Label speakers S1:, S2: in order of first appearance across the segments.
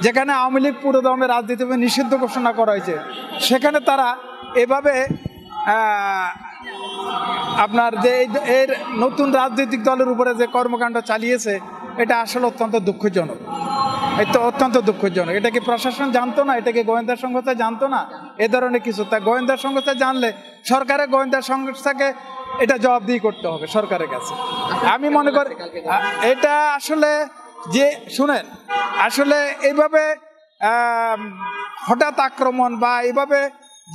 S1: যেখানে আওয়ামী লীগ পুরো দমে রাজনীতি নিষিদ্ধ ঘোষণা করা হয়েছে, সেখানে তারা এভাবে আপনার যে এর নতুন রাজনৈতিক দলের উপরে যে কর্মকাণ্ড চালিয়েছে, এটা আসলে অত্যন্ত দুঃখজনক। এটা অত্যন্ত দুঃখজনক। এটা কি প্রশাসন জানতো না? এটা কি গোয়েন্দা সংস্থা জানতো না এ ধরনের কিছু? তা গোয়েন্দা সংস্থা জানলে সরকারের গোয়েন্দা সংস্থাকে এটা জবাবদিহি করতে হবে সরকারের কাছে। আমি মনে করি এটা আসলে যে শুনেন, আসলে এইভাবে হঠাৎ আক্রমণ বা এইভাবে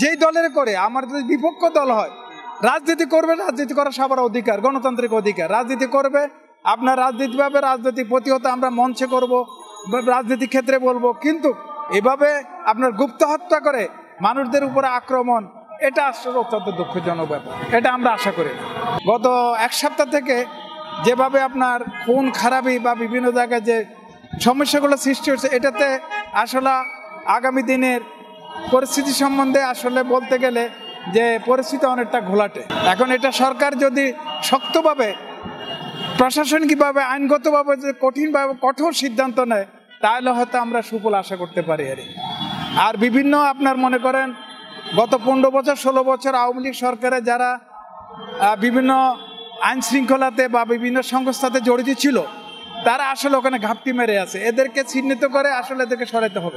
S1: যেই দলের করে, আমার যদি বিপক্ষ দল হয়, রাজনীতি করবে, রাজনীতি করার সবার অধিকার, গণতান্ত্রিক অধিকার। রাজনীতি করবে, আপনার রাজনীতিভাবে রাজনৈতিক প্রতিহত আমরা মঞ্চে করব, রাজনীতি ক্ষেত্রে বলবো, কিন্তু এভাবে আপনার গুপ্ত হত্যা করে মানুষদের উপরে আক্রমণ, এটা আসলে অত্যন্ত দুঃখজনক ব্যাপার। এটা আমরা আশা করি না। গত এক সপ্তাহ থেকে যেভাবে আপনার খুন খারাপি বা বিভিন্ন জায়গায় যে সমস্যাগুলো সৃষ্টি হচ্ছে, এটাতে আসলে আগামী দিনের পরিস্থিতি সম্বন্ধে আসলে বলতে গেলে যে পরিস্থিতি অনেকটা ঘোলাটে। এখন এটা সরকার যদি শক্তভাবে, প্রশাসনিকভাবে, আইনগতভাবে যদি কঠিনভাবে কঠোর সিদ্ধান্ত নেয়, তাহলে হয়তো আমরা সুফল আশা করতে পারি। আর বিভিন্ন আপনার মনে করেন গত 15 বছর 16 বছর আওয়ামী লীগ সরকারে যারা বিভিন্ন আইন শৃঙ্খলাতে বা বিভিন্ন সংস্থাতে জড়িত ছিল, তারা আসলে ওখানে ঘাপটি মেরে আছে। এদেরকে চিহ্নিত করে আসলে এদেরকে সরাতে হবে।